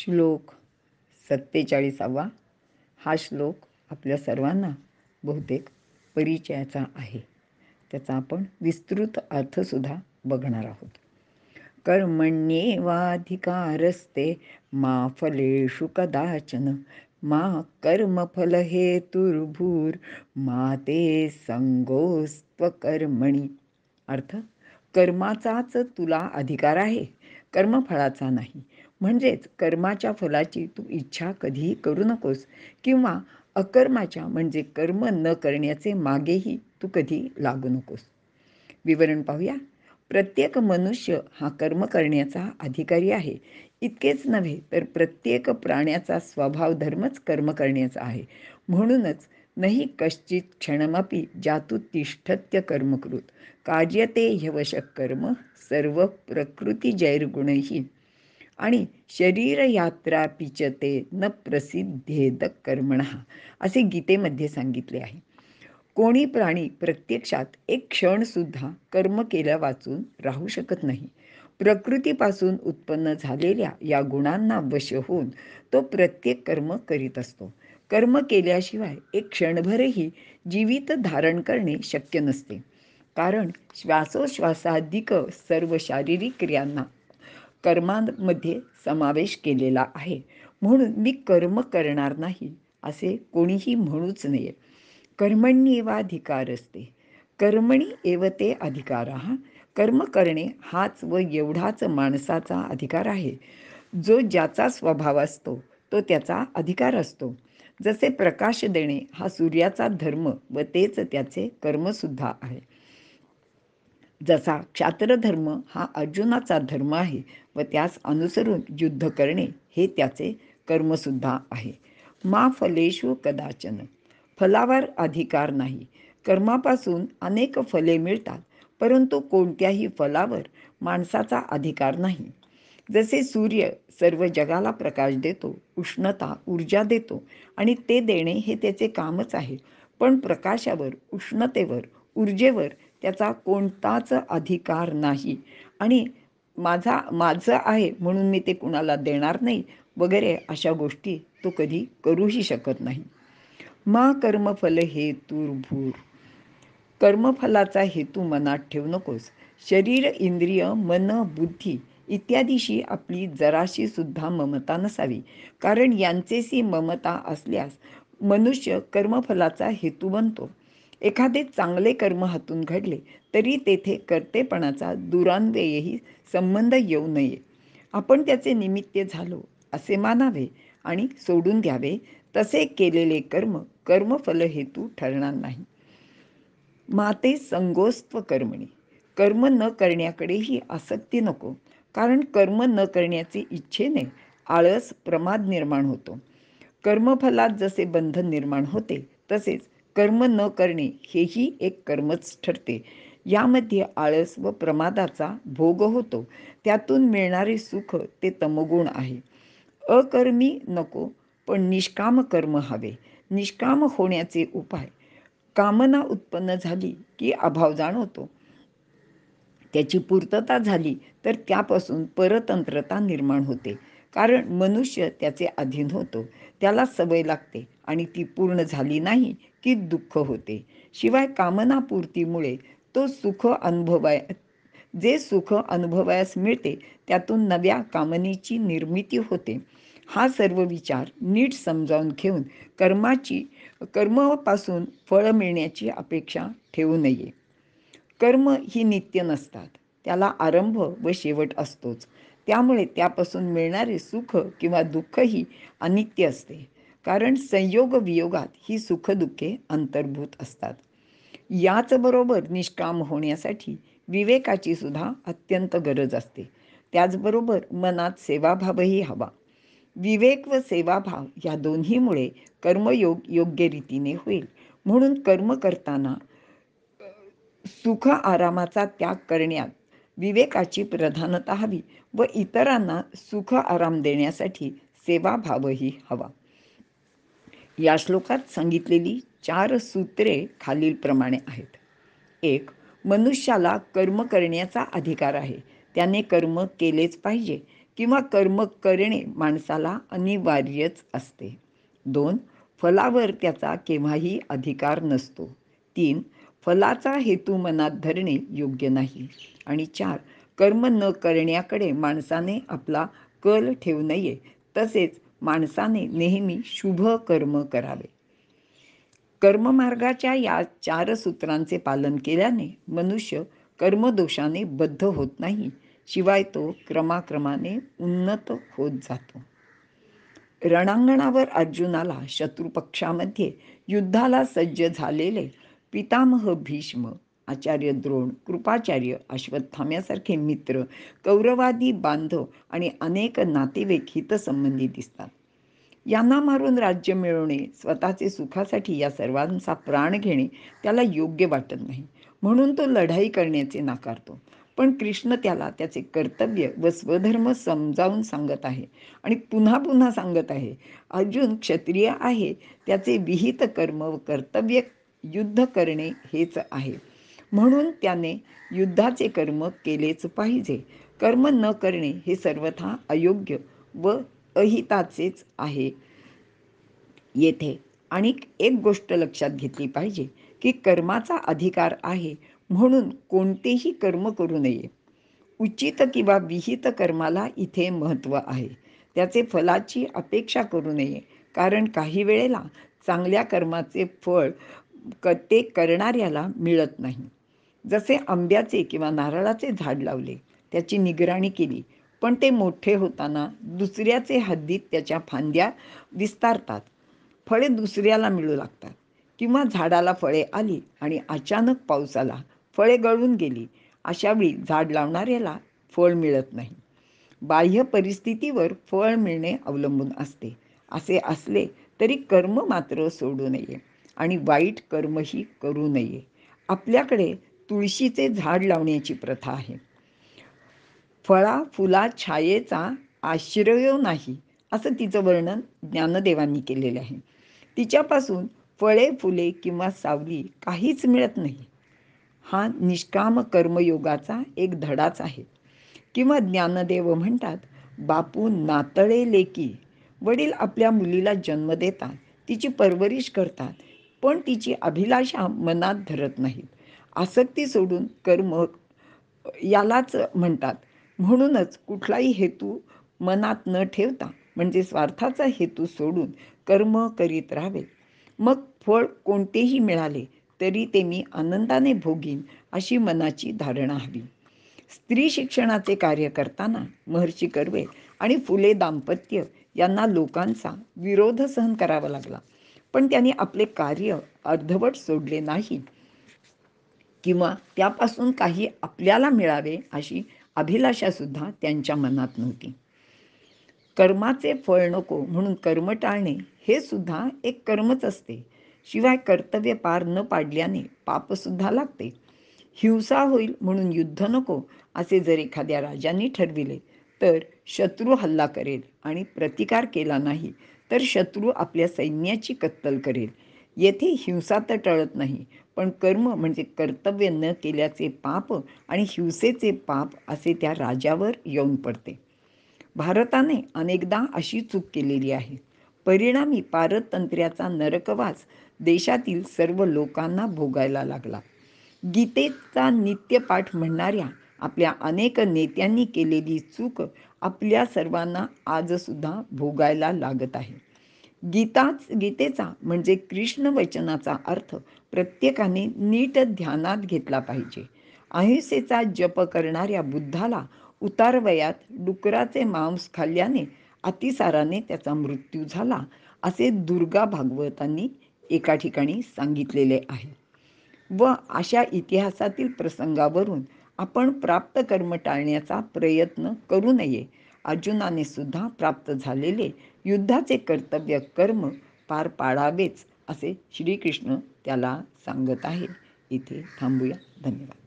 श्लोक 47वा. हा श्लोक आपल्या सर्वांना बहुतेक परिचयाचा आहे. त्याचा आपण विस्तृत अर्थसुद्धा बघणार आहोत. कर्मण्येवाधिकारस्ते मा फलेषु कदाचन मा कर्मफलहेतुर्भूर्मा ते संगोस्त्वकर्मणि. अर्थ, कर्माचाच तुला अधिकार आहे, कर्मफळाचा नाही. म्हणजेच कर्माच्या फलाची तू इच्छा कधीही करू नकोस किंवा अकर्माच्या म्हणजे कर्म न करण्याचे मागेही तू कधी लागू नकोस. विवरण पाहूया. प्रत्येक मनुष्य हा कर्म करण्याचा अधिकारी आहे. इतकेच नव्हे तर प्रत्येक प्राण्याचा स्वभाव धर्मच कर्म करण्याचा आहे. म्हणूनच नहि कश्चित क्षणमपि जातु तिष्ठत्य कर्मकृत कार्यते ह्यवशः कर्म सर्व प्रकृतिजैर्गुणैः. आणि शरीरयात्रा पिचते न प्रसिद्धेद कर्मणः असे गीतेमध्ये सांगितले आहे. कोणी प्राणी प्रत्यक्षात एक क्षणसुद्धा कर्म केल्या वाचून राहू शकत नाही. प्रकृतीपासून उत्पन्न झालेल्या या गुणांना वश होऊन तो प्रत्येक कर्म करीत असतो. कर्म केल्याशिवाय एक क्षणभरही जीवित धारण करणे शक्य नसते. कारण श्वासोश्वासाधिक सर्व शारीरिक क्रियांना कर्मांमध्ये समावेश केलेला आहे. म्हणून मी कर्म करणार नाही असे कोणीही म्हणूच नये. कर्मण्येवाधिकारस्ते, कर्मणी एव ते अधिकारः. कर्म करणे हाच व एवढाच माणसाचा अधिकार आहे. जो ज्याचा स्वभाव असतो तो त्याचा अधिकार असतो. जसे प्रकाश देणे हा सूर्याचा धर्म व तेच त्याचे कर्मसुद्धा आहे. जसा क्षात्रधर्म हा अर्जुनाचा धर्म आहे व त्यास अनुसरून युद्ध करणे हे त्याचे कर्मसुद्धा आहे. मा फलेषु कदाचन, फलावर अधिकार नाही. कर्मापासून अनेक फले मिळतात, परंतु कोणत्याही फलावर माणसाचा अधिकार नाही. जसे सूर्य सर्व जगाला प्रकाश देतो, उष्णता ऊर्जा देतो आणि ते देणे हे त्याचे कामच आहे. पण प्रकाशावर, उष्णतेवर, ऊर्जेवर त्याचा कोणताच अधिकार नाही आणि माझं आहे म्हणून मी ते कुणाला देणार नाही वगैरे अशा गोष्टी तो कधी करूही शकत नाही. मा कर्मफल हेतुर्भूर, कर्मफलाचा हेतू मनात ठेवू नकोस. शरीर, इंद्रिय, मन, बुद्धी इत्यादीशी आपली जराशी सुद्धा ममता नसावी. कारण यांचेशी ममता असल्यास मनुष्य कर्मफलाचा हेतू बनतो. एखादे चांगले कर्म हातून घडले तरी तेथे कर्तेपणाचा दुरान्वयही संबंध येऊ नये. आपण त्याचे निमित्त झालो असे मानावे आणि सोडून द्यावे. तसे केलेले कर्म कर्मफल हेतू ठरणार नाही. माते संगोस्त्व कर्मणी, कर्म न करण्याकडेही आसक्ती नको. कारण कर्म न करण्याचे इच्छेने आळस, प्रमाद निर्माण होतो. कर्मफलात जसे बंधन निर्माण होते तसेच कर्म न करणे हेही एक कर्मच ठरते. यामध्ये आळस व प्रमादाचा भोग होतो. त्यातून मिळणारे सुख ते तमोगुण आहे. अकर्मी नको, पण निष्काम कर्म हवे. निष्काम होण्याचे उपाय: कामना उत्पन्न झाली की अभाव जाणवतो. त्याची पूर्तता झाली तर त्यापासून परतंत्रता निर्माण होते. कारण मनुष्य त्याचे अधीन होतो, त्याला सवय लागते आणि ती पूर्ण झाली नाही की दुःख होते. शिवाय कामनापूर्तीमुळे तो जे सुख अनुभवायस मिळते त्यातून नव्या कामनेची निर्मिती होते. हा सर्व विचार नीट समजावून घेऊन कर्मापासून फळ मिळण्याची अपेक्षा ठेवू नये. कर्म ही नित्य नसतात, त्याला आरंभ व शेवट असतोच. त्यामुळे त्यापासून मिळणारे सुख किंवा दुःखही अनित्य असते. कारण संयोग वियोगात ही सुखदुःखे अंतर्भूत असतात. याचबरोबर निष्काम होण्यासाठी विवेकाची सुद्धा अत्यंत गरज असते. त्याचबरोबर मनात सेवाभावही हवा. विवेक व सेवाभाव या दोन्हीमुळे कर्मयोग योग्य रीतीने होईल. म्हणून कर्म करताना सुख आरामाचा त्याग करण्यात विवेकाची प्रधानता हवी व इतरांना सुख आराम देण्यासाठी सेवाभावही हवा. या श्लोकात सांगितलेली 4 सूत्रे खालीलप्रमाणे आहेत. 1. मनुष्याला कर्म करण्याचा अधिकार आहे. त्याने कर्म केलेच पाहिजे. किंवा कर्म करणे माणसाला अनिवार्यच असते. 2. फलावर त्याचा केव्हाही अधिकार नसतो. 3. फलाचा हेतू मनात धरणे योग्य नाही. आणि 4. कर्म न करण्याकडे माणसाने आपला कल ठेवू नये, तसेच माणसाने नेहमी शुभ कर्म करावे. कर्ममार्गाच्या या 4 सूत्रांचे पालन केल्याने मनुष्य कर्मदोषाने बद्ध होत नाही, शिवाय तो क्रमाक्रमाने उन्नत होत जातो. रणांगणावर अर्जुनाला शत्रुपक्षामध्ये युद्धाला सज्ज झालेले पितामह भीष्म, आचार्य द्रोण, कृपाचार्य, अश्वत्थाम्यासारखे मित्र, कौरवादी बांधव आणि अनेक नातेवाईक हितसंबंधी दिसतात. यांना मारून राज्य मिळवणे, स्वतःचे सुखासाठी या सर्वांचा प्राण घेणे त्याला योग्य वाटत नाही, म्हणून तो लढाई करण्याचे नाकारतो. पण कृष्ण त्याला त्याचे कर्तव्य व स्वधर्म समजावून सांगत आहे आणि पुन्हा पुन्हा सांगत आहे. अर्जुन क्षत्रिय आहे, त्याचे विहित कर्म व कर्तव्य युद्ध करणे हेच आहे, म्हणून त्याने युद्धाचे कर्म केलेच पाहिजे. कर्म न करणे हे सर्वथा अयोग्य व अहिताचेच आहे. येथे आणि एक गोष्ट लक्षात घेतली पाहिजे की कर्माचा अधिकार आहे म्हणून कोणतेही कर्म करू नये. उचित किंवा विहित कर्माला इथे महत्त्व आहे. त्याचे फलाची अपेक्षा करू नये, कारण काही वेळेला चांगल्या कर्माचे फळ ते करणाऱ्याला मिळत नाही. जसे आंब्याचे किंवा नारळाचे झाड लावले, त्याची निगराणी केली, पण ते मोठे होताना दुसऱ्याचे हद्दीत त्याच्या फांद्या विस्तारतात, फळे दुसऱ्याला मिळू लागतात. किंवा झाडाला फळे आली आणि अचानक पाऊस आला, फळे गळून गेली, अशावेळी झाड लावणाऱ्याला फळ मिळत नाही. बाह्य परिस्थितीवर फळ मिळणे अवलंबून असते. असे असले तरी कर्म मात्र सोडू नये आणि वाईट कर्मही करू नये. आपल्याकडे तुळशीचे झाड लावण्याची प्रथा आहे. फळा फुला छायेचा आश्रय नाही, असं तिचं वर्णन ज्ञानदेवांनी केलेले आहे. तिच्यापासून फळे फुले किंवा सावली काहीच मिळत नाही. हा निष्काम कर्मयोगाचा एक धडाच आहे. किंवा ज्ञानदेव म्हणतात, बापू नातळे लेकी, वडील आपल्या मुलीला जन्म देतात, तिची परवरिश करतात, पण तिची अभिलाषा मनात धरत नाहीत. आसक्ती सोडून कर्म यालाच म्हणतात. म्हणूनच कुठलाही हेतू मनात न ठेवता, म्हणजे स्वार्थाचा हेतू सोडून कर्म करीत राहावे. मग फळ कोणतेही मिळाले तरी ते मी आनंदाने भोगीन, अशी मनाची धारणा हवी. स्त्री शिक्षणाचे कार्य करताना महर्षी कर्वे आणि फुले दाम्पत्य यांना लोकांचा विरोध सहन करावा लागला, पण त्यांनी आपले कार्य अर्धवट सोडले नाही किंवा त्यापासून काही आपल्याला मिळावे अशी अभिलाषा सुद्धा त्यांच्या मनात नव्हती. कर्माचे फळ नको म्हणून कर्म टाळणे हे सुद्धा एक कर्मच असते. शिवाय कर्तव्य पार न पाडल्याने पापसुद्धा लागते. हिंसा होईल म्हणून युद्ध नको असे जर एखाद्या राजाने ठरविले, तर शत्रू हल्ला करेल आणि प्रतिकार केला नाही तर शत्रू आपल्या सैन्याची कत्तल करेल. येथे हिंसा तर टळत नाही, पण कर्म म्हणजे कर्तव्य न केल्याचे पाप आणि हिंसेचे पाप असे त्या राजावर येऊन पडते. भारताने अनेकदा अशी चूक केलेली आहे. परिणामी पारतंत्र्याचा नरकवास देशातील सर्व लोकांना भोगायला लागला. गीतेचा नित्यपाठ म्हणणाऱ्या आपल्या अनेक नेत्यांनी केलेली चूक आपल्या सर्वांना आजसुद्धा भोगायला लागत आहे. गीतेचा म्हणजे कृष्ण वचनाचा अर्थ प्रत्येकाने नीट ध्यानात घेतला पाहिजे. अहिंसेचा जप करणाऱ्या बुद्धाला उतारवयात डुकराचे मांस खाल्ल्याने अतिसाराने त्याचा मृत्यू झाला, असे दुर्गा भागवतांनी एका ठिकाणी सांगितलेले आहे. व अशा इतिहासातील प्रसंगावरून आपण प्राप्त कर्म टाळण्याचा प्रयत्न करू नये. अर्जुनाने सुद्धा प्राप्त झालेले युद्धाचे कर्तव्य कर्म पार पाडावेच, असे श्रीकृष्ण त्याला सांगत आहे. इथे थांबूया. धन्यवाद.